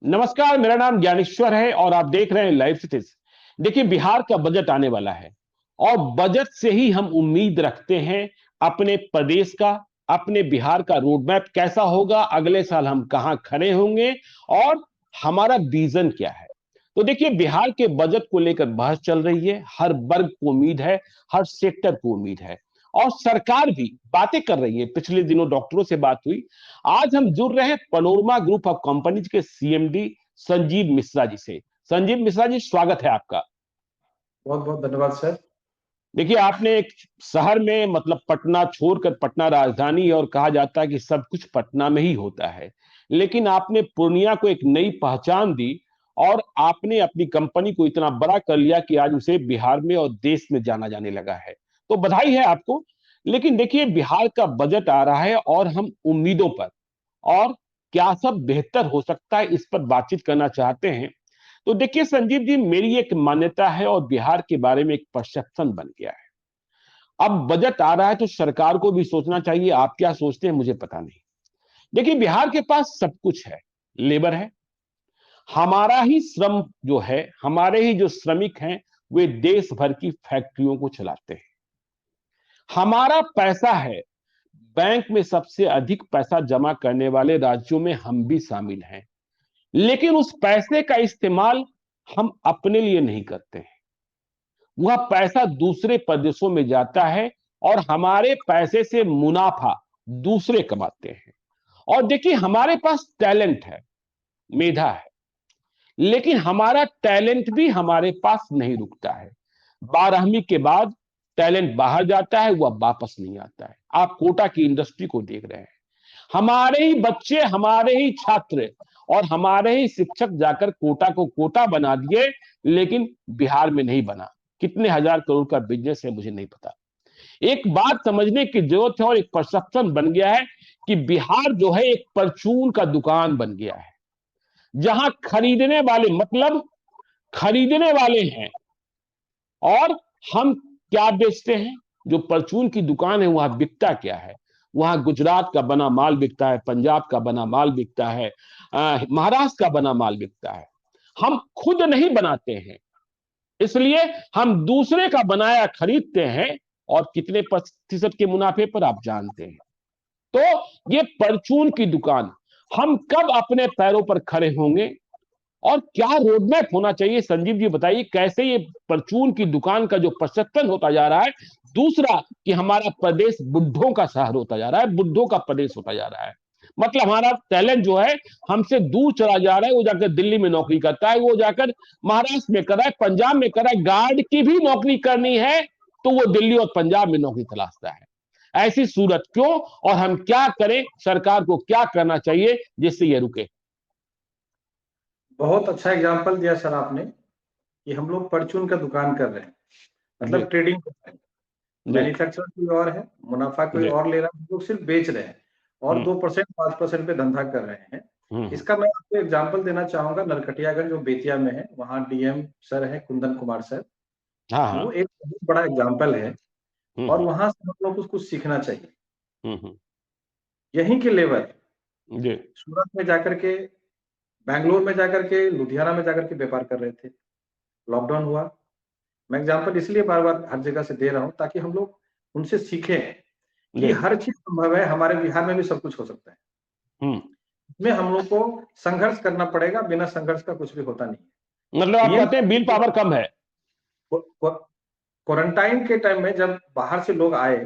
नमस्कार, मेरा नाम ज्ञानेश्वर है और आप देख रहे हैं लाइव सिटीज। देखिए, बिहार का बजट आने वाला है और बजट से ही हम उम्मीद रखते हैं अपने प्रदेश का, अपने बिहार का रोड मैप कैसा होगा, अगले साल हम कहां खड़े होंगे और हमारा विजन क्या है। तो देखिए, बिहार के बजट को लेकर बहस चल रही है, हर वर्ग को उम्मीद है, हर सेक्टर को उम्मीद है और सरकार भी बातें कर रही है। पिछले दिनों डॉक्टरों से बात हुई। आज हम जुड़ रहे हैं पनोरमा ग्रुप ऑफ कंपनीज के सीएमडी संजीव मिश्रा जी से। संजीव मिश्रा जी, स्वागत है आपका। बहुत बहुत धन्यवाद सर। देखिए, आपने एक शहर में, मतलब पटना छोड़कर, पटना राजधानी और कहा जाता है कि सब कुछ पटना में ही होता है, लेकिन आपने पूर्णिया को एक नई पहचान दी और आपने अपनी कंपनी को इतना बड़ा कर लिया कि आज उसे बिहार में और देश में जाना जाने लगा है। तो बधाई है आपको। लेकिन देखिए, बिहार का बजट आ रहा है और हम उम्मीदों पर और क्या सब बेहतर हो सकता है इस पर बातचीत करना चाहते हैं। तो देखिए संजीव जी, मेरी एक मान्यता है और बिहार के बारे में एक परसेप्शन बन गया है। अब बजट आ रहा है तो सरकार को भी सोचना चाहिए। आप क्या सोचते हैं मुझे पता नहीं। देखिए, बिहार के पास सब कुछ है, लेबर है, हमारा ही श्रम जो है, हमारे ही जो श्रमिक हैं वे देश भर की फैक्ट्रियों को चलाते हैं, हमारा पैसा है, बैंक में सबसे अधिक पैसा जमा करने वाले राज्यों में हम भी शामिल हैं, लेकिन उस पैसे का इस्तेमाल हम अपने लिए नहीं करते हैं। वह पैसा दूसरे प्रदेशों में जाता है और हमारे पैसे से मुनाफा दूसरे कमाते हैं। और देखिए, हमारे पास टैलेंट है, मेधा है, लेकिन हमारा टैलेंट भी हमारे पास नहीं रुकता है। 12वीं के बाद टैलेंट बाहर जाता है, वह वापस नहीं आता है। आप कोटा की इंडस्ट्री को देख रहे हैं, हमारे ही बच्चे, हमारे ही छात्र और हमारे ही शिक्षक जाकर कोटा को कोटा बना दिए, लेकिन बिहार में नहीं बना। कितने हजार करोड़ का बिजनेस है मुझे नहीं पता। एक बात समझने की जरूरत है और एक परसेप्शन बन गया है कि बिहार जो है एक परचून का दुकान बन गया है, जहां खरीदने वाले, मतलब खरीदने वाले हैं और हम क्या बेचते हैं। जो परचून की दुकान है वहां बिकता क्या है? वहां गुजरात का बना माल बिकता है, पंजाब का बना माल बिकता है, महाराष्ट्र का बना माल बिकता है। हम खुद नहीं बनाते हैं, इसलिए हम दूसरे का बनाया खरीदते हैं और कितने प्रतिशत के मुनाफे पर आप जानते हैं। तो ये परचून की दुकान, हम कब अपने पैरों पर खड़े होंगे और क्या रोडमैप होना चाहिए? संजीव जी बताइए, कैसे ये परचून की दुकान का जो परसेप्शन होता जा रहा है। दूसरा कि हमारा प्रदेश बुड्ढों का शहर होता जा रहा है, बुड्ढों का प्रदेश होता जा रहा है। मतलब हमारा टैलेंट जो है हमसे दूर चला जा रहा है। वो जाकर दिल्ली में नौकरी करता है, वो जाकर महाराष्ट्र में कर रहा है, पंजाब में कर रहा है। गार्ड की भी नौकरी करनी है तो वो दिल्ली और पंजाब में नौकरी तलाशता है। ऐसी सूरत क्यों और हम क्या करें? सरकार को क्या करना चाहिए जिससे ये रुके? बहुत अच्छा एग्जांपल दिया सर आपने कि हम लोग परचून का दुकान कर रहे हैं, मतलब ट्रेडिंग कर रहे हैं। मैन्युफैक्चर कोई और है, मुनाफा कोई और ले रहा है, हम लोग सिर्फ बेच रहे हैं और 2% 5% पे धंधा कर रहे हैं। इसका मैं आपको एग्जांपल देना चाहूंगा। नरकटियागंज जो बेतिया में है, वहाँ डीएम सर है कुंदन कुमार सर। वो एक बहुत बड़ा एग्जाम्पल है और वहां से हम लोग को कुछ सीखना चाहिए। यहीं के लेबर सूरत में जाकर के, बैंगलोर में जाकर के, लुधियाना में जाकर के व्यापार कर रहे थे। लॉकडाउन हुआ। मैं एग्जांपल इसलिए बार बार हर जगह से दे रहा हूं ताकि हम लोग उनसे सीखें कि हर चीज संभव है। हमारे बिहार में भी सब कुछ हो सकता है। इसमें हम लोग को संघर्ष करना पड़ेगा, बिना संघर्ष का कुछ भी होता नहीं। मतलब आप कहते हैं विल पावर कम है। क्वारंटाइन के टाइम में जब बाहर से लोग आए,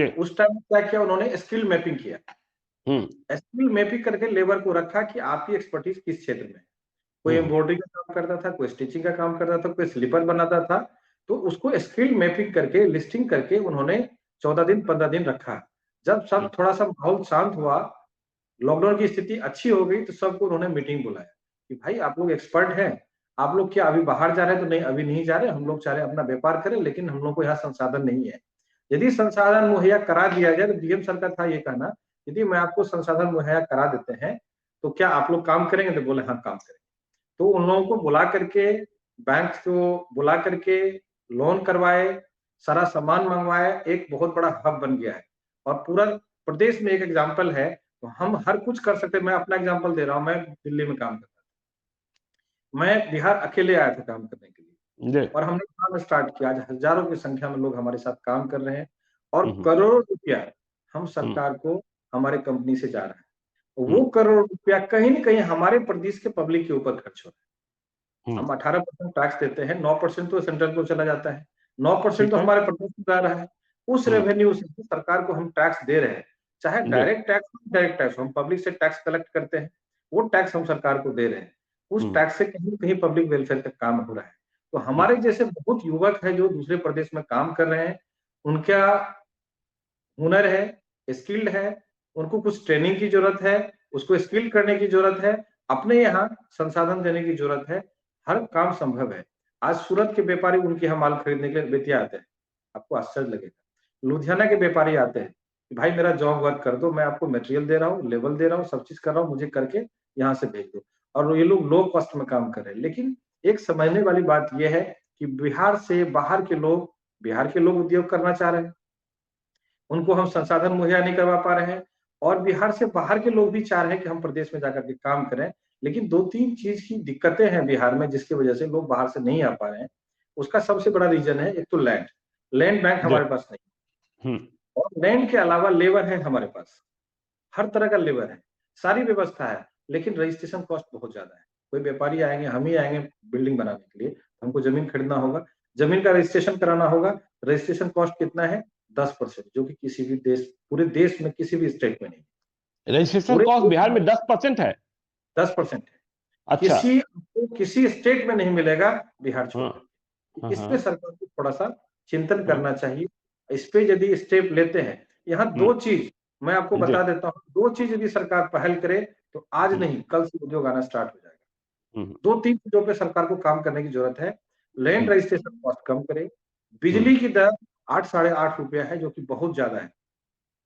उस टाइम क्या किया उन्होंने? स्किल मैपिंग किया। स्किल मैपिंग करके लेबर को रखा कि आपकी एक्सपर्टीज किस क्षेत्र में। कोई एम्ब्रॉयडरी का काम करता था, कोई स्टिचिंग का काम करता था, कोई स्लीपर बनाता था। तो उसको स्किल मैपिंग करके, लिस्टिंग करके उन्होंने 14 दिन 15 दिन रखा। जब सब थोड़ा सा माहौल शांत हुआ, लॉकडाउन की स्थिति अच्छी हो गई, तो सबको उन्होंने मीटिंग बुलाया कि भाई आप लोग एक्सपर्ट हैं, आप लोग क्या अभी बाहर जा रहे हैं? तो नहीं, अभी नहीं जा रहे, हम लोग चाह रहे अपना व्यापार करें, लेकिन हम लोग को यहाँ संसाधन नहीं है। यदि संसाधन मुहैया करा दिया जाए, तो डीएम सर का था ये कहना, यदि मैं आपको संसाधन मुहैया करा देते हैं तो क्या आप लोग काम करेंगे? तो बोले हाँ काम करेंगे। तो उन लोगों को बुला करके, बैंक को बुला करके लोन करवाए, सारा सामान मंगवाए। एक बहुत बड़ा हब बन गया है और पूरा प्रदेश में एक एग्जाम्पल है। तो हम हर कुछ कर सकते हैं। मैं अपना एग्जाम्पल दे रहा हूँ, मैं दिल्ली में काम करता था, मैं बिहार अकेले आया था काम करने के लिए और हमने काम स्टार्ट किया। आज हजारों की संख्या में लोग हमारे साथ काम कर रहे हैं और करोड़ों रुपया हम सरकार को हमारे कंपनी से जा रहा है। वो करोड़ रुपया कहीं न कहीं हमारे प्रदेश के पब्लिक के ऊपर खर्च हो रहा है। हम 18% टैक्स देते हैं, 9% तो सेंट्रल को चला जाता है, 9% तो हमारे प्रदेश में जा रहा है। उस रेवेन्यू से सरकार को हम टैक्स दे रहे हैं, चाहे डायरेक्ट टैक्स हो, इनडायरेक्ट टैक्स हो, हम पब्लिक से टैक्स कलेक्ट करते हैं, वो टैक्स हम सरकार को दे रहे हैं। उस टैक्स से कहीं न कहीं पब्लिक वेलफेयर का काम हो रहा है। तो हमारे जैसे बहुत युवक हैं जो दूसरे प्रदेश में काम कर रहे हैं, उनका हुनर है, स्किल्ड है, उनको कुछ ट्रेनिंग की जरूरत है, उसको स्किल करने की जरूरत है, अपने यहाँ संसाधन देने की जरूरत है, हर काम संभव है। आज सूरत के व्यापारी उनके यहाँ माल खरीदने के लिए बेतिया आते हैं, आपको आश्चर्य लगेगा। लुधियाना के व्यापारी आते हैं कि भाई मेरा जॉब वर्क कर दो, मैं आपको मटेरियल दे रहा हूँ, लेवल दे रहा हूँ, सब चीज कर रहा हूँ, मुझे करके यहाँ से भेज दो। और ये लोग लो कॉस्ट में काम कर रहे हैं। लेकिन एक समझने वाली बात यह है कि बिहार से बाहर के लोग, बिहार के लोग उद्योग करना चाह रहे हैं, उनको हम संसाधन मुहैया नहीं करवा पा रहे हैं और बिहार से बाहर के लोग भी चाह रहे हैं कि हम प्रदेश में जाकर के काम करें। लेकिन 2-3 चीज की दिक्कतें हैं बिहार में जिसकी वजह से लोग बाहर से नहीं आ पा रहे हैं। उसका सबसे बड़ा रीजन है एक तो लैंड बैंक हमारे पास नहीं और लैंड के अलावा लेबर है हमारे पास, हर तरह का लेबर है, सारी व्यवस्था है, लेकिन रजिस्ट्रेशन कॉस्ट बहुत ज्यादा है। कोई व्यापारी आएंगे, हम ही आएंगे बिल्डिंग बनाने के लिए, हमको जमीन खरीदना होगा, जमीन का रजिस्ट्रेशन कराना होगा। रजिस्ट्रेशन कॉस्ट कितना है? 10%, जो कि किसी भी देश, पूरे देश में किसी भी स्टेट में नहीं। रजिस्ट्रेशन कॉस्ट बिहार में 10% है? 10% है। अच्छा, किसी स्टेट में नहीं मिलेगा बिहार छोड़कर। इस पे सरकार को थोड़ा सा चिंतन करना चाहिए। इस पे यदि स्टेप लेते हैं, यहाँ 2 चीज मैं आपको बता देता हूँ, 2 चीज यदि सरकार पहल करे तो आज नहीं कल से उद्योग आना स्टार्ट हो जाएगा। 2-3 चीजों पे सरकार को काम करने की जरूरत है। लैंड रजिस्ट्रेशन कॉस्ट कम करे, बिजली की दर 8 साढ़े 8 रुपया है, जो कि बहुत ज्यादा है,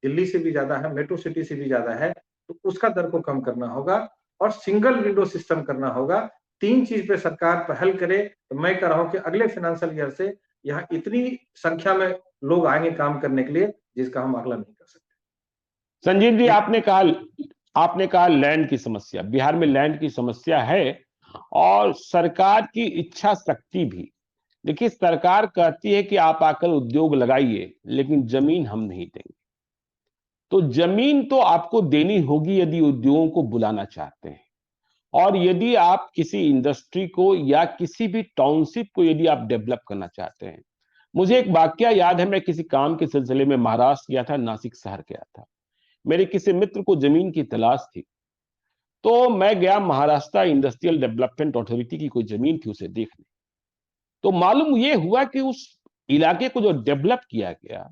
दिल्ली से भी ज्यादा है, मेट्रो सिटी से भी ज्यादा है, तो उसका दर को कम करना होगा और सिंगल विंडो सिस्टम करना होगा। 3 चीज पे सरकार पहल करे तो मैं कह रहा हूं कि अगले फाइनेंशियल ईयर से यहाँ इतनी संख्या में लोग आएंगे काम करने के लिए जिसका हम आकलन नहीं कर सकते। संजीव जी, आपने कहा लैंड की समस्या, बिहार में लैंड की समस्या है और सरकार की इच्छा शक्ति भी। देखिए, सरकार कहती है कि आप आकर उद्योग लगाइए, लेकिन जमीन हम नहीं देंगे। तो जमीन तो आपको देनी होगी यदि उद्योगों को बुलाना चाहते हैं, और यदि आप किसी इंडस्ट्री को या किसी भी टाउनशिप को यदि आप डेवलप करना चाहते हैं। मुझे एक वाकया याद है, मैं किसी काम के सिलसिले में महाराष्ट्र गया था, नासिक शहर गया था। मेरे किसी मित्र को जमीन की तलाश थी, तो मैं गया महाराष्ट्र इंडस्ट्रियल डेवलपमेंट अथॉरिटी की कोई जमीन थी उसे देखने। तो मालूम ये हुआ कि उस इलाके को जो डेवलप किया गया,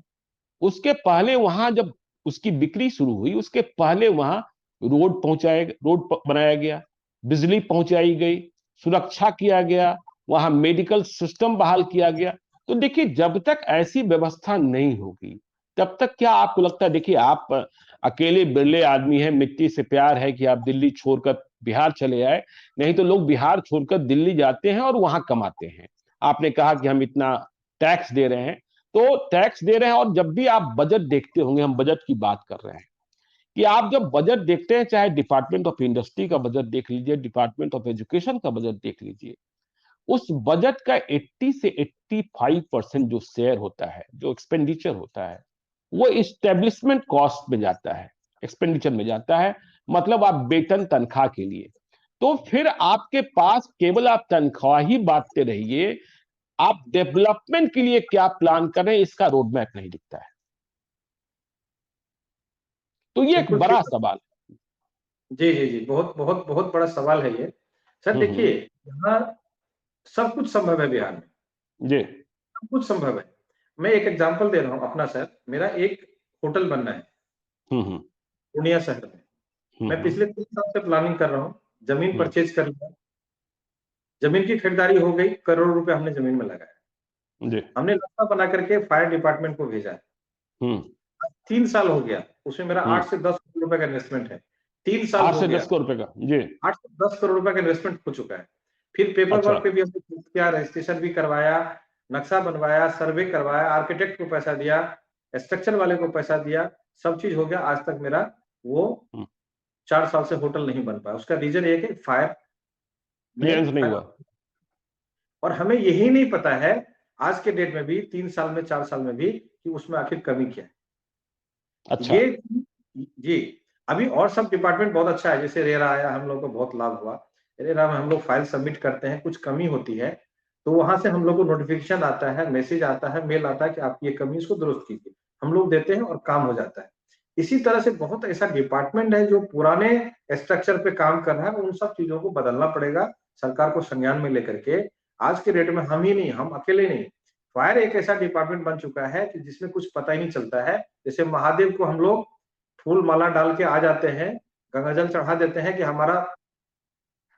उसके पहले वहां जब उसकी बिक्री शुरू हुई, उसके पहले वहां रोड बनाया गया, बिजली पहुंचाई गई, सुरक्षा किया गया, वहां मेडिकल सिस्टम बहाल किया गया। तो देखिए, जब तक ऐसी व्यवस्था नहीं होगी तब तक क्या आपको लगता है, देखिए आप अकेले बिरले आदमी हैं, मिट्टी से प्यार है कि आप दिल्ली छोड़कर बिहार चले आए, नहीं तो लोग बिहार छोड़कर दिल्ली जाते हैं और वहां कमाते हैं। आपने कहा कि हम इतना टैक्स दे रहे हैं, तो टैक्स दे रहे हैं, और जब भी आप बजट देखते होंगे, हम बजट की बात कर रहे हैं, कि आप जब बजट देखते हैं, चाहे डिपार्टमेंट ऑफ इंडस्ट्री का बजट देख लीजिए, डिपार्टमेंट ऑफ एजुकेशन का बजट देख लीजिए, उस बजट का 80 से 85% जो शेयर होता है, जो एक्सपेंडिचर होता है, वो इस्टेब्लिशमेंट कॉस्ट में जाता है, एक्सपेंडिचर में जाता है। मतलब आप वेतन तनख्वाह के लिए, तो फिर आपके पास केवल आप तनख्वाह ही बांटते रहिए, आप डेवलपमेंट के लिए क्या प्लान कर रहे हैं इसका रोड मैप नहीं दिखता है। तो ये एक बड़ा सवाल है। जी जी जी, बहुत बहुत बहुत बड़ा सवाल है ये। सर देखिए, यहाँ सब कुछ संभव है बिहार में जी, सब कुछ संभव है। मैं एक एग्जांपल दे रहा हूँ अपना। सर, मेरा एक होटल बनना है पूर्णिया शहर में। मैं पिछले 3 साल से प्लानिंग कर रहा हूँ, जमीन परचेज कर लिया, जमीन की खरीदारी हो गई, करोड़ों रुपए हमने जमीन में लगाया, हमने रास्ता बना करके फायर डिपार्टमेंट को भेजा है। 3 साल हो गया, उसमें मेरा 8 से 10 करोड़ रुपए का इन्वेस्टमेंट है। 3 साल 8 हो से गया, 10 करोड़ रुपए का, जी 8 से 10 करोड़ रुपए का इन्वेस्टमेंट हो चुका है। फिर पेपर वर्क पे भी हमने किया, रजिस्ट्रेशन भी करवाया, नक्शा बनवाया, सर्वे करवाया, आर्किटेक्ट को पैसा दिया, स्ट्रक्चर वाले को पैसा दिया, सब चीज हो गया। आज तक मेरा वो 4 साल से होटल नहीं बन पाया। उसका रीजन ये है कि फायर क्लियरेंस नहीं हुआ। और हमें यही नहीं पता है आज के डेट में भी, 3 साल में 4 साल में भी, कि उसमें आखिर कमी क्या है। अच्छा। ये जी, अभी और सब डिपार्टमेंट बहुत अच्छा है, जैसे रेरा आया, हम लोग को बहुत लाभ हुआ। रेरा में हम लोग फाइल सबमिट करते हैं, कुछ कमी होती है तो वहां से हम लोग को नोटिफिकेशन आता है, मैसेज आता है, मेल आता है कि आपकी ये कमी, इसको दुरुस्त कीजिए। हम लोग देते हैं और काम हो जाता है। इसी तरह से बहुत ऐसा डिपार्टमेंट है जो पुराने स्ट्रक्चर पे काम कर रहा है, उन सब चीजों को बदलना पड़ेगा सरकार को संज्ञान में लेकर के। आज के डेट में हम ही नहीं, हम अकेले नहीं, फायर एक ऐसा डिपार्टमेंट बन चुका है कि जिसमें कुछ पता ही नहीं चलता है। जैसे महादेव को हम लोग फूल माला डाल के आ जाते हैं, गंगाजल चढ़ा देते हैं कि हमारा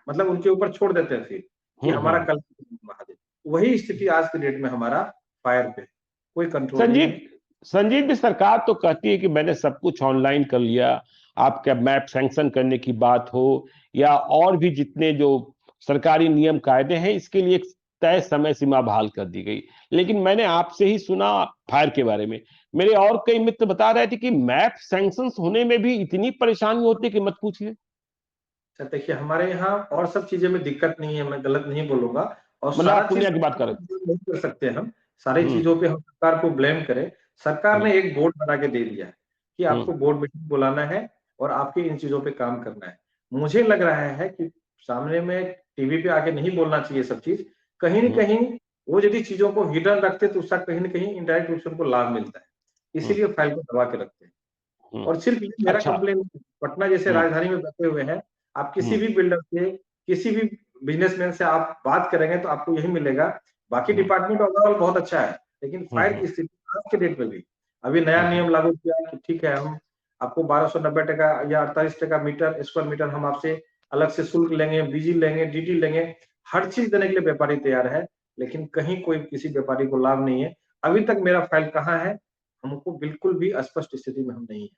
मतलब उनके ऊपर छोड़ देते हैं फिर कि हमारा कल महादेव। वही स्थिति आज के डेट में हमारा फायर पे, कोई कंट्रोल नहीं है। संजीव भी सरकार तो कहती है कि मैंने सब कुछ ऑनलाइन कर लिया। आपका मैप सैंक्शन करने की बात हो या और भी जितने जो सरकारी नियम कायदे हैं, इसके लिए एक तय समय सीमा बहाल कर दी गई। लेकिन मैंने आपसे ही सुना फायर के बारे में, मेरे और कई मित्र बता रहे थे कि मैप सैंक्शन होने में भी इतनी परेशानी होती है कि मत पूछिए। देखिए हमारे यहाँ और सब चीजें में दिक्कत नहीं है, मैं गलत नहीं बोलूंगा। और मतलब सारा आप चीज पूर्णिया की बात करें नहीं कर सकते हम, सारी चीजों पे हम सरकार को ब्लेम करें। सरकार ने एक बोर्ड बना के दे दिया है कि आपको बोर्ड मीटिंग बुलाना है और आपके इन चीजों पे काम करना है। मुझे लग रहा है कि सामने में टीवी पे आके नहीं बोलना चाहिए सब चीज, कहीं न कहीं वो यदि चीजों को हिडन रखते तो उसका कहीं न कहीं इनडायरेक्ट रूप से उनको लाभ मिलता है, इसीलिए फाइल को दबा के रखते हैं। और सिर्फ ये मेरा अच्छा। कंप्लेन, पटना जैसे राजधानी में बैठे हुए हैं, आप किसी भी बिल्डर से, किसी भी बिजनेसमैन से आप बात करेंगे तो आपको यही मिलेगा। बाकी डिपार्टमेंट ओवरऑल बहुत अच्छा है, लेकिन फायर की स्थिति आज के डेट में भी, अभी नया नियम लागू किया कि ठीक है, हम आपको 1290 टका या 48 टका मीटर स्क्वायर मीटर हम आपसे अलग से शुल्क लेंगे, बिजली लेंगे, डीडी लेंगे, हर चीज देने के लिए व्यापारी तैयार है, लेकिन कहीं कोई किसी व्यापारी को लाभ नहीं है। अभी तक मेरा फाइल कहाँ है, हमको बिल्कुल भी स्पष्ट स्थिति में हम नहीं है।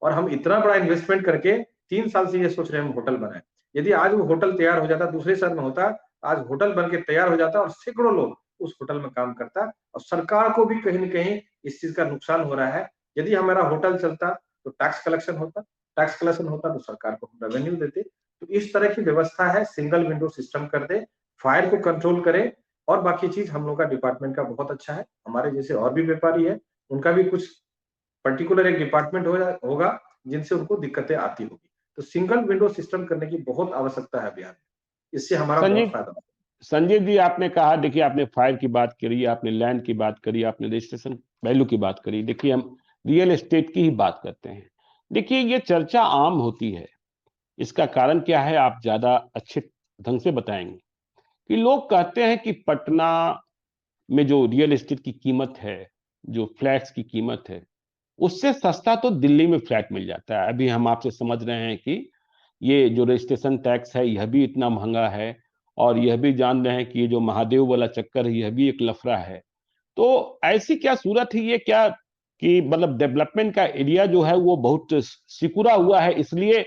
और हम इतना बड़ा इन्वेस्टमेंट करके 3 साल से ये सोच रहे हैं हम होटल बनाए। यदि आज वो होटल तैयार हो जाता, दूसरे शहर में होता, आज होटल बन के तैयार हो जाता और सैकड़ों लोग उस होटल में काम करता, और सरकार को भी कहीं न कहीं इस चीज का नुकसान हो रहा है। यदि हमारा होटल चलता तो टैक्स कलेक्शन होता, टैक्स कलेक्शन होता तो सरकार को हम रेवेन्यू देते। तो इस तरह की व्यवस्था है, सिंगल विंडो सिस्टम कर दे, फायर को कंट्रोल करे, और बाकी चीज हम लोग का डिपार्टमेंट का बहुत अच्छा है। हमारे जैसे और भी व्यापारी है, उनका भी कुछ पर्टिकुलर एक डिपार्टमेंट होगा जिनसे उनको दिक्कतें आती होगी। तो सिंगल विंडो सिस्टम करने की बहुत आवश्यकता है बिहार में, इससे हमारा बहुत फायदा होगा। संजीव जी, आपने कहा, देखिए आपने फायर की बात करी, आपने लैंड की बात करी, आपने रजिस्ट्रेशन वैल्यू की बात करी। देखिए हम रियल एस्टेट की ही बात करते हैं। देखिए ये चर्चा आम होती है, इसका कारण क्या है आप ज्यादा अच्छे ढंग से बताएंगे। कि लोग कहते हैं कि पटना में जो रियल एस्टेट की कीमत है, जो फ्लैट्स की कीमत है, उससे सस्ता तो दिल्ली में फ्लैट मिल जाता है। अभी हम आपसे समझ रहे हैं कि ये जो रजिस्ट्रेशन टैक्स है यह भी इतना महंगा है, और यह भी जान रहे हैं कि ये जो महादेव वाला चक्कर है यह भी एक लफड़ा है। तो ऐसी क्या सूरत है ये, क्या कि मतलब डेवलपमेंट का एरिया जो है वो बहुत सिकुड़ा हुआ है, इसलिए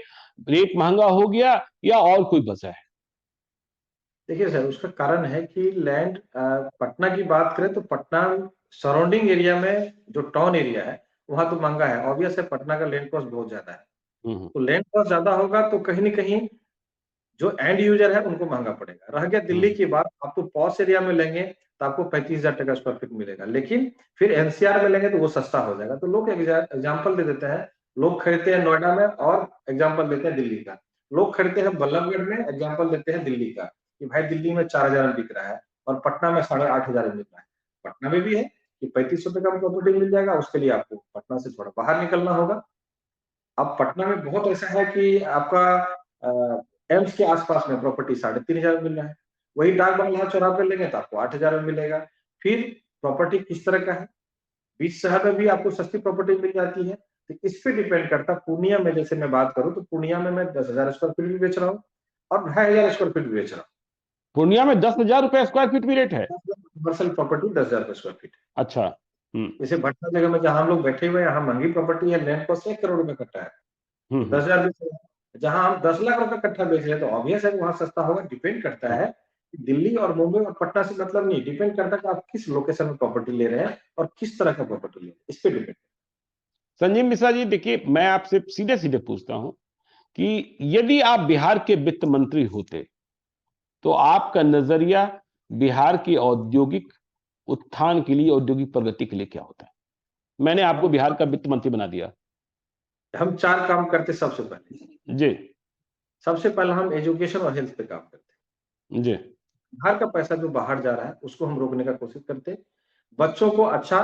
रेट महंगा हो गया, या और कोई वजह है? देखिए सर, उसका कारण है कि लैंड, पटना की बात करें तो पटना सराउंडिंग एरिया में जो टाउन एरिया है वहां तो महंगा है, ऑब्वियस है, पटना का लैंड कॉस्ट बहुत ज्यादा है। तो लैंड कॉस्ट ज्यादा होगा तो कहीं न कहीं जो एंड यूजर है उनको महंगा पड़ेगा। रह गया दिल्ली की बात, आप तो पॉश एरिया में लेंगे तो आपको 35,000 टका स्क्वायर फीट मिलेगा, लेकिन फिर एनसीआर में लेंगे तो वो सस्ता हो जाएगा। तो लोग एग्जाम्पल दे देते हैं, लोग खरीदते हैं नोएडा में और एग्जाम्पल देते हैं दिल्ली का, लोग खरीदते हैं बल्लभगढ़ में, एग्जाम्पल देते हैं दिल्ली का कि भाई दिल्ली में 4,000 में बिक रहा है और पटना में 8,500 में मिल रहा है। पटना में भी है कि 3500 का प्रॉपर्टी मिल जाएगा, उसके लिए आपको पटना से थोड़ा बाहर निकलना होगा। अब पटना में बहुत ऐसा है कि आपका एम्स के आसपास में प्रॉपर्टी 3,500 मिल रहा है, वही डाक बंगला चौराहे पे लेंगे तो आपको 8,000 में मिलेगा। फिर प्रॉपर्टी किस तरह का है, बीच शहर में भी आपको सस्ती प्रॉपर्टी मिल जाती है। तो इस पे डिपेंड करता है। पूर्णिया में जैसे मैं बात करूं तो पूर्णिया में मैं 10,000 स्क्वायर फीट भी बेच रहा हूँ और 2,500 स्क्वायर फीट भी बेच रहा हूँ। पूर्णिया में 10,000 रुपए स्क्वायर फीट भी रेट है? Commercial property 10,000 square feet. अच्छा। जैसे भटना जगह में जहां हम लोग बैठे हुए हैं, यहाँ महंगी प्रॉपर्टी है, लैंड कॉस्ट 1 करोड़ रुपए कट्टा है, तो 10,000 जहां हम 10 लाख रुपए कट्ठा बेच रहे हैं तो ऑब्वियस है वहां सस्ता होगा। डिपेंड करता है कि दिल्ली और मुंबई और पटना से मतलब नहीं, डिपेंड करता है कि आप किस लोकेशन में प्रॉपर्टी ले रहे हैं और किस तरह का प्रॉपर्टी ले रहे हैं, इस पे डिपेंड। संजीव मिश्रा जी, देखिए मैं आपसे सीधे सीधे पूछता हूं कि यदि आप बिहार के वित्त मंत्री होते तो आपका नजरिया बिहार की औद्योगिक उत्थान के लिए, औद्योगिक प्रगति के लिए क्या होता है? मैंने आपको बिहार का वित्त मंत्री बना दिया। हम 4 काम करते सबसे पहले जी। सबसे पहले हम एजुकेशन और हेल्थ पे काम करते जी। बिहार का पैसा जो बाहर जा रहा है उसको हम रोकने का कोशिश करते, बच्चों को अच्छा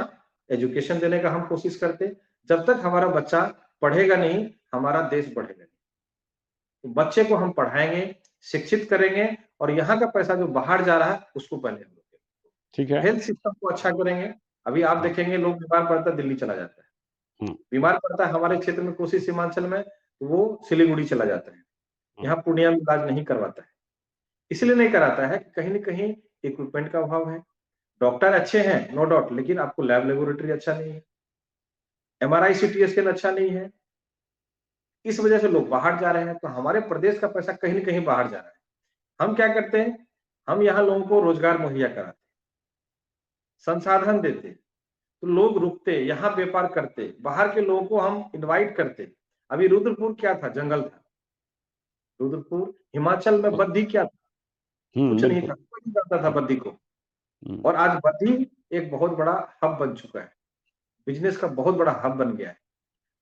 एजुकेशन देने का हम कोशिश करते। जब तक हमारा बच्चा पढ़ेगा नहीं, हमारा देश बढ़ेगा नहीं। तो बच्चे को हम पढ़ाएंगे, शिक्षित करेंगे, और यहाँ का पैसा जो बाहर जा रहा है उसको पहले हम रोकेंगे। ठीक है। हेल्थ सिस्टम को अच्छा करेंगे। अभी आप देखेंगे लोग बीमार पड़ता है दिल्ली चला जाता है, बीमार पड़ता है हमारे क्षेत्र में कोसी सीमांचल में, तो वो सिलीगुड़ी चला जाता है, यहाँ पूर्णिया में इलाज नहीं करवाता है। इसलिए नहीं कराता है कि कहीं न कहीं इक्विपमेंट का अभाव है। डॉक्टर अच्छे हैं, नो डाउट, लेकिन आपको लैब लेबोरेटरी अच्छा नहीं है, एमआरआई, सीटी स्कैन अच्छा नहीं है। इस वजह से लोग बाहर जा रहे हैं, तो हमारे प्रदेश का पैसा कहीं न कहीं बाहर जा रहा है। हम क्या करते हैं, हम यहाँ लोगों को रोजगार मुहैया कराते, संसाधन देते, तो लोग रुकते, यहाँ व्यापार करते, बाहर के लोगों को हम इनवाइट करते। अभी रुद्रपुर क्या था? जंगल था। रुद्रपुर हिमाचल में बद्दी क्या था? कुछ नहीं था, कोई नहीं जानता था बद्दी को। और आज बद्दी एक बहुत बड़ा हब बन चुका है, बिजनेस का बहुत बड़ा हब बन गया है।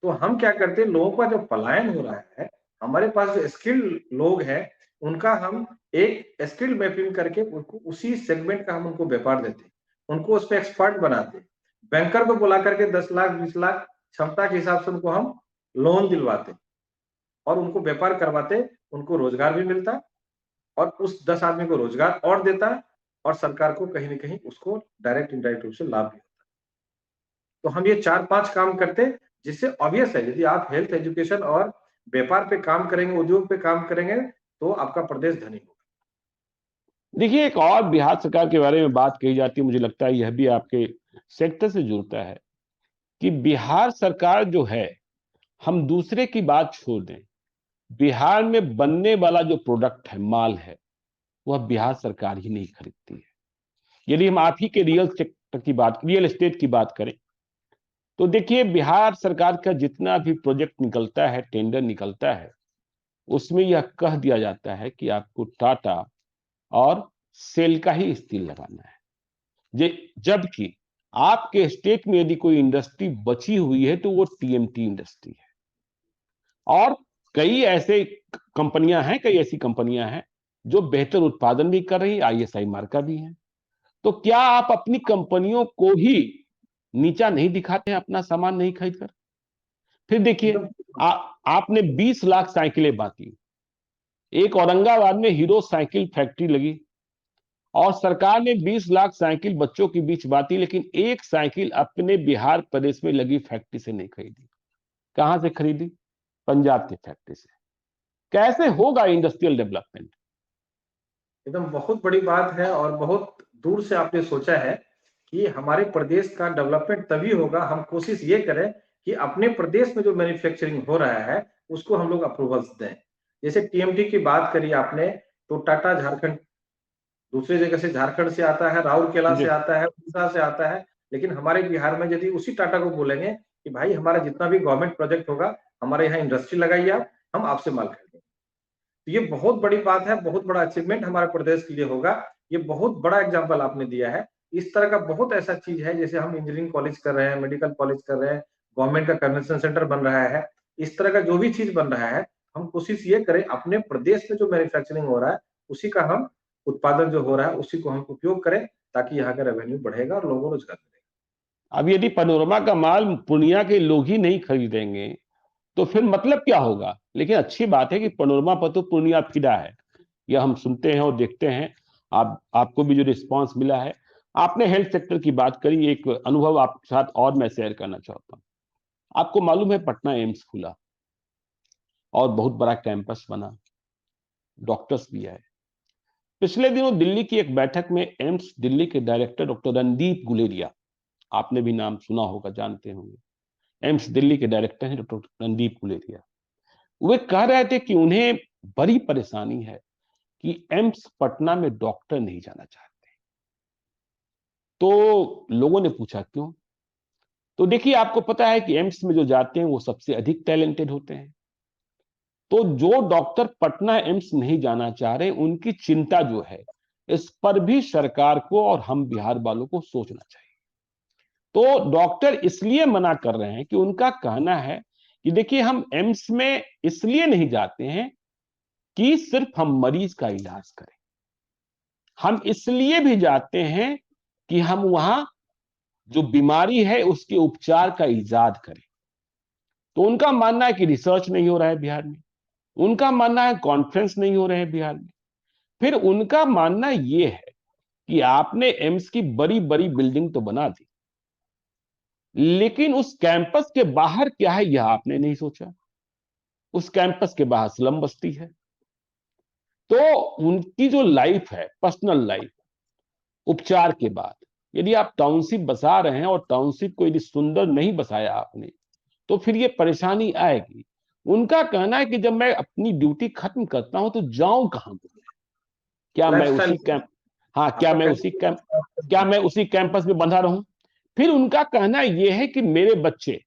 तो हम क्या करते हैं, लोगों का जो पलायन हो रहा है, हमारे पास जो स्किल्ड लोग हैं, उनका हम एक स्किल मैपिंग करके उनको उसी सेगमेंट का हम उनको व्यापार देते, उनको उस पर एक्सपर्ट बनाते, बैंकर को बुला करके 10 लाख 20 लाख क्षमता के हिसाब से उनको हम लोन दिलवाते और उनको व्यापार करवाते, उनको रोजगार भी मिलता और उस 10 आदमी को रोजगार और देता और सरकार को कहीं न कहीं उसको डायरेक्ट इनडायरेक्ट रूप से लाभ भी होता। तो हम ये 4-5 काम करते, जिससे ऑब्वियस है यदि आप हेल्थ, एजुकेशन और व्यापार पे काम करेंगे, उद्योग पे काम करेंगे, तो आपका प्रदेश धनी होगा। देखिए, एक और बिहार सरकार के बारे में बात कही जाती है, मुझे लगता है यह भी आपके सेक्टर से जुड़ता है, कि बिहार सरकार जो है, हम दूसरे की बात छोड़ दें, बिहार में बनने वाला जो प्रोडक्ट है, माल है, वह बिहार सरकार ही नहीं खरीदती है। यदि हम आप ही के रियल एस्टेट की बात करें, तो देखिए बिहार सरकार का जितना भी प्रोजेक्ट निकलता है, टेंडर निकलता है, उसमें यह कह दिया जाता है कि आपको टाटा और सेल का ही स्टील लगाना है। जबकि आपके स्टेट में यदि कोई इंडस्ट्री बची हुई है तो वो टीएमटी इंडस्ट्री है, और कई ऐसी कंपनियां हैं जो बेहतर उत्पादन भी कर रही है, आईएसआई मार्का भी है। तो क्या आप अपनी कंपनियों को ही नीचा नहीं दिखाते हैं अपना सामान नहीं खरीद कर? फिर देखिए, आपने 20 लाख साइकिलें बांटी, एक औरंगाबाद में हीरो साइकिल फैक्ट्री लगी और सरकार ने 20 लाख साइकिल बच्चों के बीच बांटी, लेकिन एक साइकिल अपने बिहार प्रदेश में लगी फैक्ट्री से नहीं खरीदी। कहां से खरीदी? पंजाब की फैक्ट्री से। कैसे होगा इंडस्ट्रियल डेवलपमेंट? एकदम बहुत बड़ी बात है और बहुत दूर से आपने सोचा है कि हमारे प्रदेश का डेवलपमेंट तभी होगा, हम कोशिश ये करें कि अपने प्रदेश में जो मैन्युफैक्चरिंग हो रहा है उसको हम लोग अप्रूवल्स दें। जैसे टीएमटी की बात करी आपने, तो टाटा झारखंड दूसरी जगह से झारखंड से आता है, राउरकेला से आता है, उड़ीसा से आता है, लेकिन हमारे बिहार में यदि उसी टाटा को बोलेंगे कि भाई हमारा जितना भी गवर्नमेंट प्रोजेक्ट होगा, हमारे यहाँ इंडस्ट्री लगाइए आप, हम आपसे माल खरीदेंगे। तो ये बहुत बड़ी बात है, बहुत बड़ा अचीवमेंट हमारे प्रदेश के लिए होगा। ये बहुत बड़ा एग्जाम्पल आपने दिया है। इस तरह का बहुत ऐसा चीज है, जैसे हम इंजीनियरिंग कॉलेज कर रहे हैं, मेडिकल कॉलेज कर रहे हैं, गवर्नमेंट का कन्वेंशन सेंटर बन रहा है। इस तरह का जो भी चीज बन रहा है, हम कोशिश ये करें अपने प्रदेश में जो मैन्युफैक्चरिंग हो रहा है, उसी का हम उत्पादन जो हो रहा है, उसी को हम उपयोग करें, ताकि यहाँ का रेवेन्यू बढ़ेगा और लोगों को रोजगार मिलेगा। अब यदि पैनोरमा का माल पूर्णिया के लोग ही नहीं खरीदेंगे तो फिर मतलब क्या होगा? लेकिन अच्छी बात है कि पैनोरमा पर तो पूर्णिया फिदा है, यह हम सुनते हैं और देखते हैं। आपको भी जो रिस्पांस मिला है। आपने हेल्थ सेक्टर की बात करी, एक अनुभव आपके साथ और मैं शेयर करना चाहता हूं। आपको मालूम है पटना एम्स खुला और बहुत बड़ा कैंपस बना, डॉक्टर्स भी आए। पिछले दिनों दिल्ली की एक बैठक में एम्स दिल्ली के डायरेक्टर डॉक्टर रणदीप गुलेरिया, आपने भी नाम सुना होगा, जानते होंगे, एम्स दिल्ली के डायरेक्टर हैं डॉक्टर रणदीप गुलेरिया। वे कह रहे थे कि उन्हें बड़ी परेशानी है कि एम्स पटना में डॉक्टर नहीं जाना चाहते। तो लोगों ने पूछा क्यों? तो देखिए, आपको पता है कि एम्स में जो जाते हैं वो सबसे अधिक टैलेंटेड होते हैं। तो जो डॉक्टर पटना एम्स नहीं जाना चाह रहे, उनकी चिंता जो है, इस पर भी सरकार को और हम बिहार वालों को सोचना चाहिए। तो डॉक्टर इसलिए मना कर रहे हैं कि उनका कहना है कि देखिए, हम एम्स में इसलिए नहीं जाते हैं कि सिर्फ हम मरीज का इलाज करें, हम इसलिए भी जाते हैं कि हम वहां जो बीमारी है उसके उपचार का इजाद करें। तो उनका मानना है कि रिसर्च नहीं हो रहा है बिहार में, उनका मानना है कॉन्फ्रेंस नहीं हो रहे हैं बिहार में, फिर उनका मानना यह है कि आपने एम्स की बड़ी बड़ी बिल्डिंग तो बना दी, लेकिन उस कैंपस के बाहर क्या है यह आपने नहीं सोचा। उस कैंपस के बाहर स्लम बस्ती है। तो उनकी जो लाइफ है, पर्सनल लाइफ, उपचार के बाद यदि आप टाउनशिप बसा रहे हैं और टाउनशिप को यदि सुंदर नहीं बसाया आपने, तो फिर ये परेशानी आएगी। उनका कहना है कि जब मैं अपनी ड्यूटी खत्म करता हूं तो जाऊं कहां घूमने? क्या मैं उसी कैंप हाँ क्या मैं उसी कैंपस में बंधा रहूं? फिर उनका कहना यह है कि मेरे बच्चे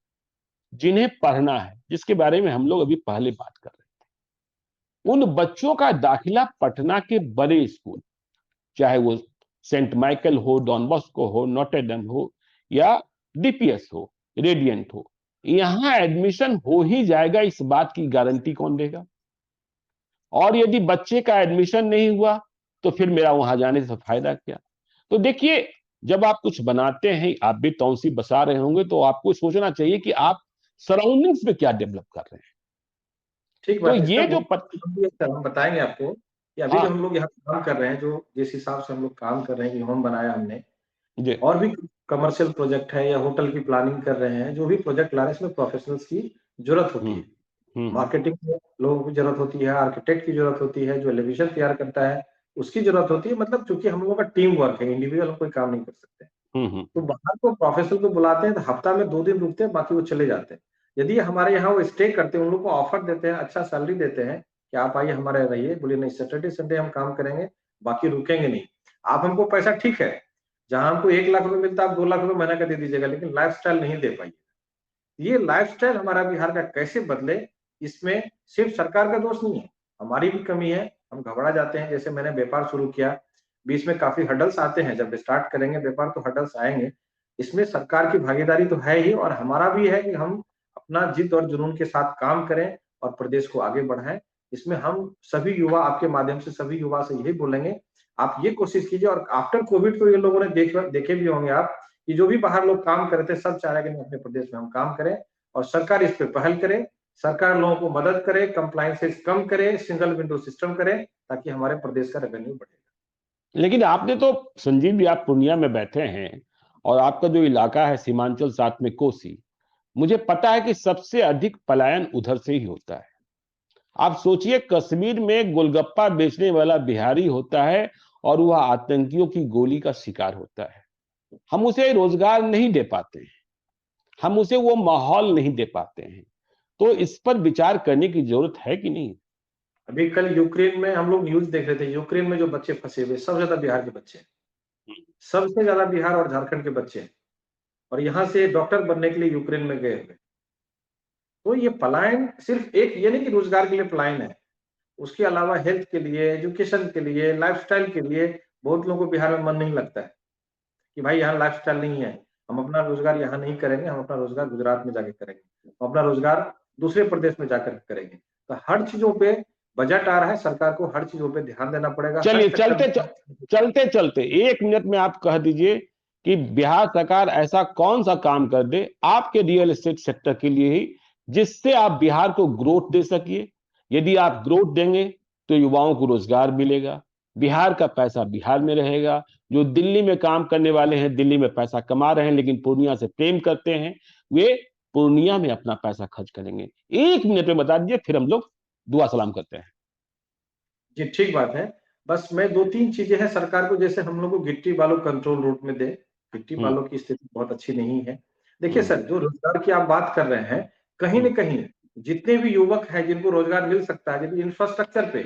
जिन्हें पढ़ना है, जिसके बारे में हम लोग अभी पहले बात कर रहे थे, उन बच्चों का दाखिला पटना के बड़े स्कूल, चाहे वो सेंट माइकल हो, डॉन बॉस्को हो, नोटेडम हो या डीपीएस हो, रेडियंट हो, यहां एडमिशन हो ही जाएगा, इस बात की गारंटी कौन देगा? और यदि बच्चे का एडमिशन नहीं हुआ तो फिर मेरा वहां जाने से फायदा क्या? तो देखिए, जब आप कुछ बनाते हैं, आप भी टाउनशिप बसा रहे होंगे, तो आपको सोचना चाहिए कि आप सराउंडिंग्स में क्या डेवलप कर रहे हैं। ठीक तो बात, ये जो हम बताएंगे आपको कि अभी जो हम लोग यहाँ काम कर रहे हैं, जो जिस हिसाब से हम लोग काम कर रहे हैं कि होम बनाया हमने, और भी कमर्शियल प्रोजेक्ट है या होटल की प्लानिंग कर रहे हैं, जो भी प्रोजेक्ट ला रहे हैं इसमें प्रोफेशनल्स की जरूरत होती है। मार्केटिंग में लोगों की जरूरत होती है, आर्किटेक्ट की जरूरत होती है, जो एलिवेशन तैयार करता है उसकी जरूरत होती है। मतलब चूंकि हम लोगों का टीम वर्क है, इंडिविजुअल हम कोई काम नहीं कर सकते। तो बाहर को प्रोफेशनल को बुलाते हैं तो हफ्ता में 2 दिन रुकते हैं, बाकी वो चले जाते हैं। यदि हमारे यहाँ वो स्टे करते हैं, उन लोग को ऑफर देते हैं, अच्छा सैलरी देते हैं कि आप आइए हमारे रहिए, बोलिए नहीं सैटरडे संडे हम काम करेंगे, बाकी रुकेंगे नहीं। आप हमको पैसा ठीक है, जहां हमको 1 लाख रुपए मिलता है आप 2 लाख रुपए महीना का दे दीजिएगा, लेकिन लाइफस्टाइल नहीं दे पाइए। ये लाइफस्टाइल हमारा बिहार का कैसे बदले, इसमें सिर्फ सरकार का दोष नहीं है, हमारी भी कमी है। हम घबरा जाते हैं। जैसे मैंने व्यापार शुरू किया, बीच में काफी हडल्स आते हैं, जब स्टार्ट करेंगे व्यापार तो हडल्स आएंगे। इसमें सरकार की भागीदारी तो है ही, और हमारा भी है कि हम अपना जिद और जुनून के साथ काम करें और प्रदेश को आगे बढ़ाएं। इसमें हम सभी युवा, आपके माध्यम से सभी युवा से यही बोलेंगे, आप ये कोशिश कीजिए। और आफ्टर कोविड तो ये लोगों ने देखे भी होंगे आप कि जो भी बाहर लोग काम कर रहे थे, सब चाह रहे हैं कि अपने प्रदेश में हम काम करें, और सरकार इस पे पहल करे, सरकार लोगों को मदद करे, कंप्लायंसेस कम करे, सिंगल विंडो सिस्टम करे, ताकि हमारे प्रदेश का रेवेन्यू बढ़ेगा। लेकिन आपने तो, संजीव जी, आप पूर्णिया में बैठे हैं और आपका जो इलाका है सीमांचल, साथ में कोसी, मुझे पता है कि सबसे अधिक पलायन उधर से ही होता है। आप सोचिए, कश्मीर में गोलगप्पा बेचने वाला बिहारी होता है और वह आतंकियों की गोली का शिकार होता है। हम उसे रोजगार नहीं दे पाते हैं, हम उसे वो माहौल नहीं दे पाते हैं। तो इस पर विचार करने की जरूरत है कि नहीं? अभी कल यूक्रेन में हम लोग न्यूज देख रहे थे, यूक्रेन में जो बच्चे फंसे हुए सबसे ज्यादा बिहार के बच्चे, सबसे ज्यादा बिहार और झारखंड के बच्चे, और यहाँ से डॉक्टर बनने के लिए यूक्रेन में गए हुए। तो ये पलायन सिर्फ एक ये नहीं कि रोजगार के लिए पलायन है, उसके अलावा हेल्थ के लिए, एजुकेशन के लिए, लाइफस्टाइल के लिए बहुत लोगों को बिहार में मन नहीं लगता है कि भाई यहाँ लाइफस्टाइल नहीं है, हम अपना रोजगार यहाँ नहीं करेंगे, हम अपना रोजगार गुजरात में जाके करेंगे, हम अपना रोजगार दूसरे प्रदेश में जाकर करेंगे। तो हर चीजों पे बजट आ रहा है, सरकार को हर चीजों पे ध्यान देना पड़ेगा। चलिए, चलते चलते 1 मिनट में आप कह दीजिए कि बिहार सरकार ऐसा कौन सा काम कर दे आपके रियल एस्टेट सेक्टर के लिए ही, जिससे आप बिहार को ग्रोथ दे सकिए। यदि आप ग्रोथ देंगे तो युवाओं को रोजगार मिलेगा, बिहार का पैसा बिहार में रहेगा। जो दिल्ली में काम करने वाले हैं, दिल्ली में पैसा कमा रहे हैं लेकिन पूर्णिया से प्रेम करते हैं, वे पूर्णिया में अपना पैसा खर्च करेंगे। 1 मिनट में बता दीजिए, फिर हम लोग दुआ सलाम करते हैं। जी ठीक बात है। बस मैं 2-3 चीजें हैं सरकार को, जैसे हम लोग को गिट्टी बालू कंट्रोल रूट में दे। गिट्टी बालू की स्थिति बहुत अच्छी नहीं है। देखिए सर, जो रोजगार की आप बात कर रहे हैं, कहीं न कहीं जितने भी युवक हैं जिनको रोजगार मिल सकता है, यदि इंफ्रास्ट्रक्चर पे,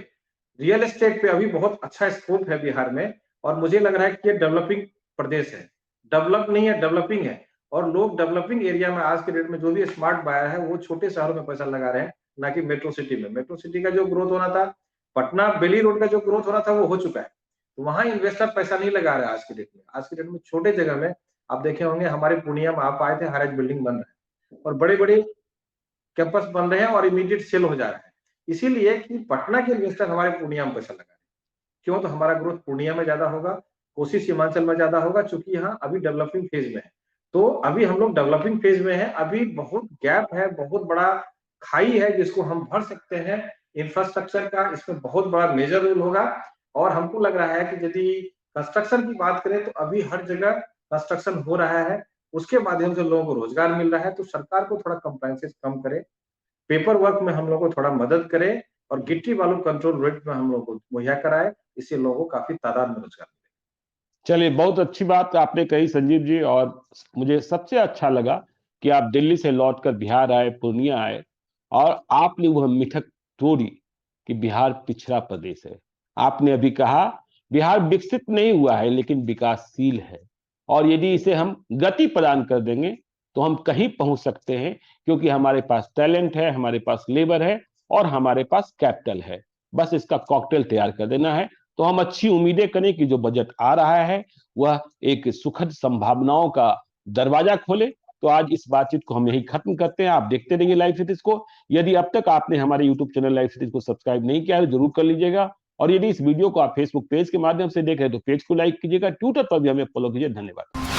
रियल एस्टेट पे अभी बहुत अच्छा स्कोप है बिहार में, और मुझे लग रहा है कि ये डेवलपिंग प्रदेश है। डेवलप नहीं है, डेवलपिंग है। और लोग डेवलपिंग एरिया में आज के डेट में जो भी स्मार्ट बायर है वो छोटे शहरों में पैसा लगा रहे हैं, ना कि मेट्रो सिटी में। मेट्रो सिटी का जो ग्रोथ होना था, पटना बेली रोड का जो ग्रोथ होना था वो हो चुका है। तो वहां इन्वेस्टर पैसा नहीं लगा रहा है आज की डेट में। आज की डेट में छोटे जगह में आप देखे होंगे, हमारे पूर्णिया में आप आए थे, हाई राइज बिल्डिंग बन रहा है और बड़े बड़े कैंपस बन रहे हैं और इमीडिएट सेल हो जा रहा है। इसीलिए कि पटना के इन्वेस्टर हमारे पूर्णिया में पैसा लगा रहे हैं। क्यों? तो हमारा ग्रोथ पूर्णिया में ज्यादा होगा, कोसी सीमांचल में ज्यादा होगा, चूंकि यहाँ अभी डेवलपिंग फेज में है। तो अभी हम लोग डेवलपिंग फेज में है, अभी बहुत गैप है, बहुत बड़ा खाई है जिसको हम भर सकते हैं। इंफ्रास्ट्रक्चर का इसमें बहुत बड़ा मेजर रोल होगा और हमको लग रहा है कि यदि कंस्ट्रक्शन की बात करें तो अभी हर जगह कंस्ट्रक्शन हो रहा है, उसके माध्यम से लोगों को रोजगार मिल रहा है। तो सरकार को थोड़ा कंप्लायंसेस कम करे, पेपर वर्क में हम लोग को थोड़ा मदद करे और गिट्टी बालू कंट्रोल रेट में हम लोग को मुहैया कराए, इससे लोगों को काफी तादाद में रोजगार मिले। चलिए, बहुत अच्छी बात आपने कही संजीव जी, और मुझे सबसे अच्छा लगा कि आप दिल्ली से लौटकर बिहार आए, पूर्णिया आए और आपने वह मिथक तोड़ी कि बिहार पिछड़ा प्रदेश है। आपने अभी कहा बिहार विकसित नहीं हुआ है लेकिन विकासशील है, और यदि इसे हम गति प्रदान कर देंगे तो हम कहीं पहुंच सकते हैं, क्योंकि हमारे पास टैलेंट है, हमारे पास लेबर है और हमारे पास कैपिटल है। बस इसका कॉकटेल तैयार कर देना है। तो हम अच्छी उम्मीदें करें कि जो बजट आ रहा है वह एक सुखद संभावनाओं का दरवाजा खोले। तो आज इस बातचीत को हम यही खत्म करते हैं। आप देखते रहिए लाइव सिटीज को। यदि अब तक आपने हमारे यूट्यूब चैनल लाइव सिटीज को सब्सक्राइब नहीं किया है तो जरूर कर लीजिएगा, और यदि इस वीडियो को आप फेसबुक पेज के माध्यम से देख रहे हैं तो पेज को लाइक कीजिएगा, ट्विटर पर भी हमें फॉलो कीजिए। धन्यवाद।